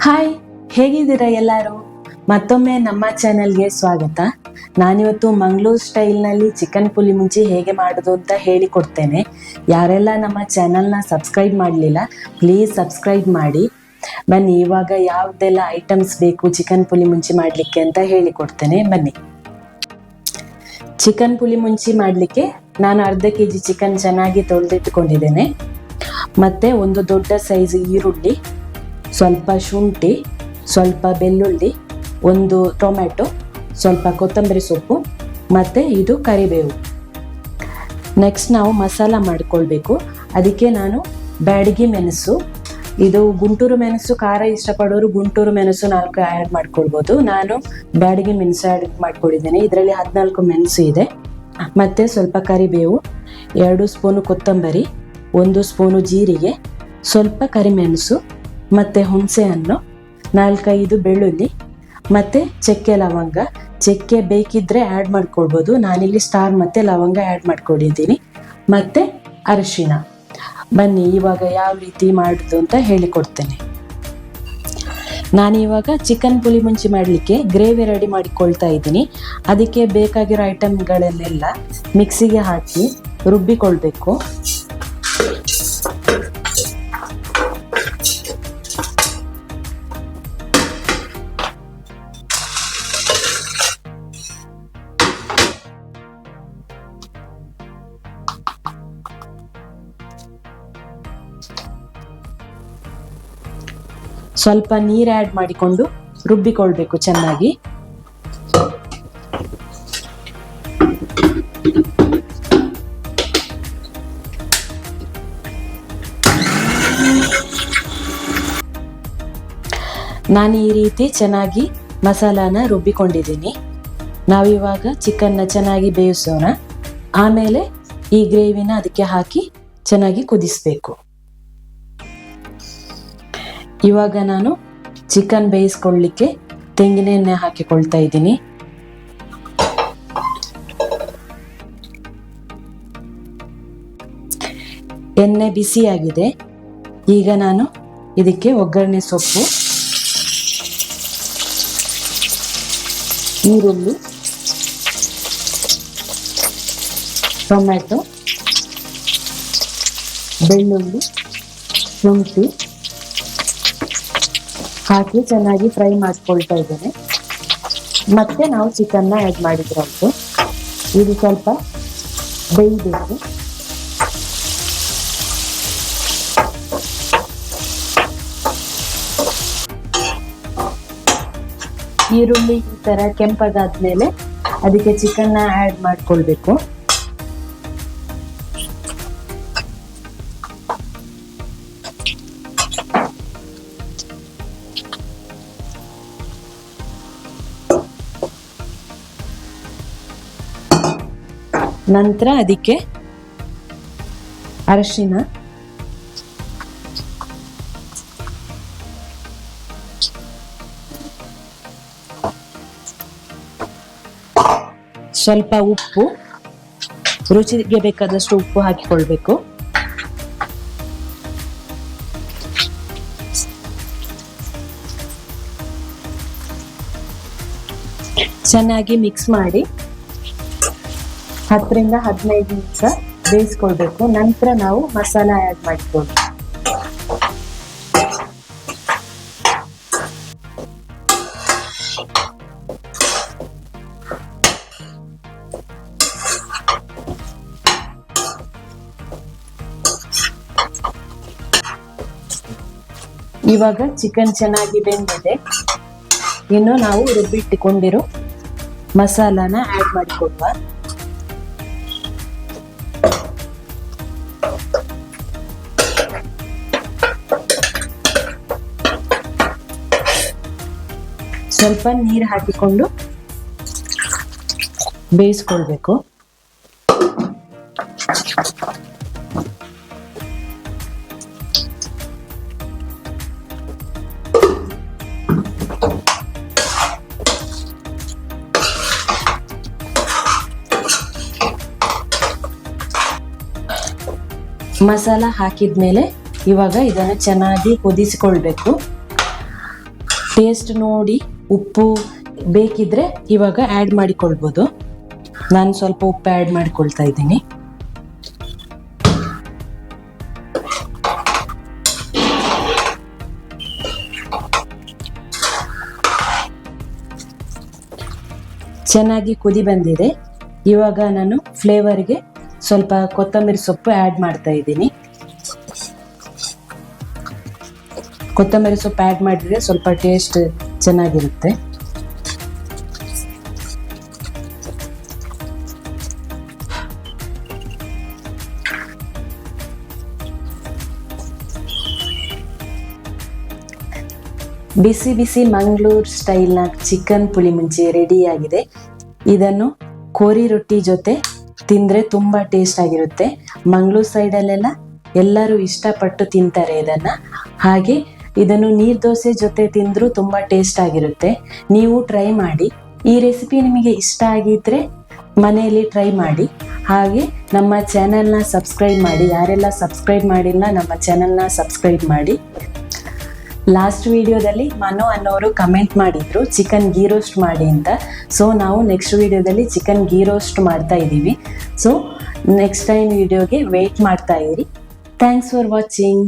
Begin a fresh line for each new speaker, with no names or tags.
Hi, ಹೇಗಿದ್ದೀರಾ ಎಲ್ಲರೂ? ಮತ್ತೊಮ್ಮೆ ನಮ್ಮ ಚಾನೆಲ್ಗೆ ಸ್ವಾಗತ. ನಾನಿವತ್ತು ಮಂಗಳೂರು ಸ್ಟೈಲ್ನಲ್ಲಿ ಚಿಕನ್ ಪುಲಿ ಮುಂಚಿ ಹೇಗೆ ಮಾಡೋದು ಅಂತ ಹೇಳಿಕೊಡ್ತೇನೆ. ಯಾರೆಲ್ಲ ನಮ್ಮ ಚಾನಲ್ನ ಸಬ್ಸ್ಕ್ರೈಬ್ ಮಾಡಲಿಲ್ಲ, ಪ್ಲೀಸ್ ಸಬ್ಸ್ಕ್ರೈಬ್ ಮಾಡಿ. ಬನ್ನಿ, ಇವಾಗ ಯಾವುದೆಲ್ಲ ಐಟಮ್ಸ್ ಬೇಕು ಚಿಕನ್ ಪುಲಿ ಮುಂಚಿ ಮಾಡಲಿಕ್ಕೆ ಅಂತ ಹೇಳಿಕೊಡ್ತೇನೆ. ಬನ್ನಿ. ಚಿಕನ್ ಪುಲಿ ಮುಂಚಿ ಮಾಡಲಿಕ್ಕೆ ನಾನು ಅರ್ಧ kg ಚಿಕನ್ ಚೆನ್ನಾಗಿ ತೊಳೆದಿಟ್ಟುಕೊಂಡಿದ್ದೇನೆ. ಮತ್ತು ಒಂದು ದೊಡ್ಡ ಸೈಜ್ ಈರುಳ್ಳಿ, ಸ್ವಲ್ಪ ಶುಂಠಿ, ಸ್ವಲ್ಪ ಬೆಳ್ಳುಳ್ಳಿ, ಒಂದು ಟೊಮೆಟೊ, ಸ್ವಲ್ಪ ಕೊತ್ತಂಬರಿ ಸೊಪ್ಪು ಮತ್ತು ಇದು ಕರಿಬೇವು. ನೆಕ್ಸ್ಟ್ ನಾವು ಮಸಾಲ ಮಾಡಿಕೊಳ್ಬೇಕು. ಅದಕ್ಕೆ ನಾನು ಬ್ಯಾಡಗಿ ಮೆಣಸು, ಇದು ಗುಂಟೂರು ಮೆಣಸು, ಖಾರ ಇಷ್ಟಪಡೋರು ಗುಂಟೂರು ಮೆಣಸು 4 ಆ್ಯಡ್ ಮಾಡ್ಕೊಳ್ಬೋದು. ನಾನು ಬ್ಯಾಡಗಿ ಮೆಣಸು ಆ್ಯಡ್ ಮಾಡ್ಕೊಂಡಿದ್ದೇನೆ. ಇದರಲ್ಲಿ 14 ಮೆಣಸು ಇದೆ. ಮತ್ತು ಸ್ವಲ್ಪ ಕರಿಬೇವು, 2 ಸ್ಪೂನು ಕೊತ್ತಂಬರಿ, 1 ಸ್ಪೂನು ಜೀರಿಗೆ, ಸ್ವಲ್ಪ ಕರಿಮೆಣಸು ಮತ್ತು ಹುಣಸೆ ಹಣ್ಣು, 4-5 ಬೆಳ್ಳುಳ್ಳಿ ಮತ್ತು ಚಕ್ಕೆ ಲವಂಗ. ಚಕ್ಕೆ ಬೇಕಿದ್ದರೆ ಆ್ಯಡ್ ಮಾಡ್ಕೊಳ್ಬೋದು. ನಾನಿಲ್ಲಿ ಸ್ಟಾರ್ ಮತ್ತು ಲವಂಗ ಆ್ಯಡ್ ಮಾಡ್ಕೊಂಡಿದ್ದೀನಿ. ಮತ್ತು ಅರಿಶಿಣ. ಬನ್ನಿ, ಇವಾಗ ಯಾವ ರೀತಿ ಮಾಡೋದು ಅಂತ ಹೇಳಿಕೊಡ್ತೇನೆ. ನಾನಿವಾಗ ಚಿಕನ್ ಪುಲಿ ಮುಂಚಿ ಮಾಡಲಿಕ್ಕೆ ಗ್ರೇವಿ ರೆಡಿ ಮಾಡಿಕೊಳ್ತಾ ಇದ್ದೀನಿ. ಅದಕ್ಕೆ ಬೇಕಾಗಿರೋ ಐಟಮ್ಗಳನ್ನೆಲ್ಲ ಮಿಕ್ಸಿಗೆ ಹಾಕಿ ರುಬ್ಬಿಕೊಳ್ಬೇಕು. ಸ್ವಲ್ಪ ನೀರು ಆ್ಯಡ್ ಮಾಡಿಕೊಂಡು ರುಬ್ಬಿಕೊಳ್ಬೇಕು ಚೆನ್ನಾಗಿ. ನಾನು ಈ ರೀತಿ ಚೆನ್ನಾಗಿ ಮಸಾಲಾನ ರುಬ್ಬಿಕೊಂಡಿದ್ದೀನಿ. ನಾವಿವಾಗ ಚಿಕನ್ನ ಚೆನ್ನಾಗಿ ಬೇಯಿಸೋಣ. ಆಮೇಲೆ ಈ ಗ್ರೇವಿನ ಅದಕ್ಕೆ ಹಾಕಿ ಚೆನ್ನಾಗಿ ಕುದಿಸ್ಬೇಕು. ಇವಾಗ ನಾನು ಚಿಕನ್ ಬೇಯಿಸ್ಕೊಳ್ಳಿಕ್ಕೆ ತೆಂಗಿನ ಎಣ್ಣೆ ಹಾಕಿಕೊಳ್ತಾ ಇದ್ದೀನಿ. ಎಣ್ಣೆ ಬಿಸಿಯಾಗಿದೆ. ಈಗ ನಾನು ಇದಕ್ಕೆ ಒಗ್ಗರಣೆ ಸೊಪ್ಪು, ಈರುಳ್ಳಿ, ಟೊಮೆಟೊ, ಬೆಳ್ಳುಳ್ಳಿ, ಶುಂಠಿ ಹಾಕಿ ಚೆನ್ನಾಗಿ ಫ್ರೈ ಮಾಡ್ಕೊಳ್ತಾ ಇದ್ದೇನೆ. ಮತ್ತೆ ನಾವು ಚಿಕನ್ನ ಆ್ಯಡ್ ಮಾಡಿದ್ರಂತೆ. ಇದು ಸ್ವಲ್ಪ ಬೇಯಬೇಕು. ಈರುಳ್ಳಿ ಈ ಥರ ಕೆಂಪಗಾದ್ಮೇಲೆ ಅದಕ್ಕೆ ಚಿಕನ್ನ ಆ್ಯಡ್ ಮಾಡ್ಕೊಳ್ಬೇಕು. ನಂತರ ಅದಕ್ಕೆ ಅರಿಶಿನ, ಸ್ವಲ್ಪ ಉಪ್ಪು, ರುಚಿಗೆ ಬೇಕಾದಷ್ಟು ಉಪ್ಪು ಹಾಕಿಕೊಳ್ಬೇಕು. ಚೆನ್ನಾಗಿ ಮಿಕ್ಸ್ ಮಾಡಿ 10 ರಿಂದ 15 ನಿಮಿಷ ಬೇಯಿಸ್ಕೊಳ್ಬೇಕು. ನಂತರ ನಾವು ಮಸಾಲ ಆ್ಯಡ್ ಮಾಡಿಕೊಳ್ಳಿ. ಇವಾಗ ಚಿಕನ್ ಚೆನ್ನಾಗಿ ಬೆಂದಿದೆ. ಇನ್ನು ನಾವು ರುಬ್ಬಿಟ್ಟುಕೊಂಡಿರೋ ಮಸಾಲಾನ ಆ್ಯಡ್ ಮಾಡಿಕೊಳ್ಳುವ. ಸ್ವಲ್ಪ ನೀರು ಹಾಕಿಕೊಂಡು ಬೇಯಿಸ್ಕೊಳ್ಬೇಕು. ಮಸಾಲ ಹಾಕಿದ್ಮೇಲೆ ಇವಾಗ ಇದನ್ನು ಚೆನ್ನಾಗಿ ಕುದಿಸಿಕೊಳ್ಬೇಕು. ಟೇಸ್ಟ್ ನೋಡಿ ಉಪ್ಪು ಬೇಕಿದ್ರೆ ಇವಾಗ ಆ್ಯಡ್ ಮಾಡಿಕೊಳ್ಬೋದು. ನಾನು ಸ್ವಲ್ಪ ಉಪ್ಪು ಆ್ಯಡ್ ಮಾಡಿಕೊಳ್ತಾ ಇದ್ದೀನಿ. ಚೆನ್ನಾಗಿ ಕುದಿ ಬಂದಿದೆ. ಇವಾಗ ನಾನು ಫ್ಲೇವರ್ಗೆ ಸ್ವಲ್ಪ ಕೊತ್ತಂಬರಿ ಸೊಪ್ಪು ಆ್ಯಡ್ ಮಾಡ್ತಾ ಇದ್ದೀನಿ. ಕೊತ್ತಂಬರಿ ಸೊಪ್ಪು ಆ್ಯಡ್ ಮಾಡಿದ್ರೆ ಸ್ವಲ್ಪ ಟೇಸ್ಟ್ ಚೆನ್ನಾಗಿರುತ್ತೆ. ಬಿಸಿ ಬಿಸಿ ಮಂಗಳೂರು ಸ್ಟೈಲ್ನ ಚಿಕನ್ ಪುಳಿ ಮುಂಚಿ ರೆಡಿಯಾಗಿದೆ. ಇದನ್ನು ಕೋರಿ ರೊಟ್ಟಿ ಜೊತೆ ತಿಂದರೆ ತುಂಬ ಟೇಸ್ಟ್ ಆಗಿರುತ್ತೆ. ಮಂಗಳೂರು ಸೈಡಲ್ಲೆಲ್ಲ ಎಲ್ಲರೂ ಇಷ್ಟಪಟ್ಟು ತಿಂತಾರೆ ಇದನ್ನು. ಹಾಗೆ ಇದನ್ನು ನೀರು ದೋಸೆ ಜೊತೆ ತಿಂದರೂ ತುಂಬ ಟೇಸ್ಟ್ ಆಗಿರುತ್ತೆ. ನೀವು ಟ್ರೈ ಮಾಡಿ. ಈ ರೆಸಿಪಿ ನಿಮಗೆ ಇಷ್ಟ ಆಗಿದ್ದರೆ ಮನೆಯಲ್ಲಿ ಟ್ರೈ ಮಾಡಿ. ಹಾಗೆ ನಮ್ಮ ಚಾನೆಲ್ನ ಸಬ್ಸ್ಕ್ರೈಬ್ ಮಾಡಿ. ಯಾರೆಲ್ಲ ಸಬ್ಸ್ಕ್ರೈಬ್ ಮಾಡಿಲ್ಲ ನಮ್ಮ ಚಾನೆಲ್ನ ಸಬ್ಸ್ಕ್ರೈಬ್ ಮಾಡಿ. ಲಾಸ್ಟ್ ವಿಡಿಯೋದಲ್ಲಿ ಮನು ಅನ್ನೋರು ಕಮೆಂಟ್ ಮಾಡಿದ್ರು ಚಿಕನ್ ಗೀ ರೋಸ್ಟ್ ಮಾಡಿ ಅಂತ. ಸೊ ನಾವು ನೆಕ್ಸ್ಟ್ ವಿಡಿಯೋದಲ್ಲಿ ಚಿಕನ್ ಗೀ ರೋಸ್ಟ್ ಮಾಡ್ತಾ ಇದ್ದೀವಿ. ಸೊ ನೆಕ್ಸ್ಟ್ ಟೈಮ್ ವಿಡಿಯೋಗೆ ವೆಯ್ಟ್ ಮಾಡ್ತಾ ಇರಿ. Thanks for watching.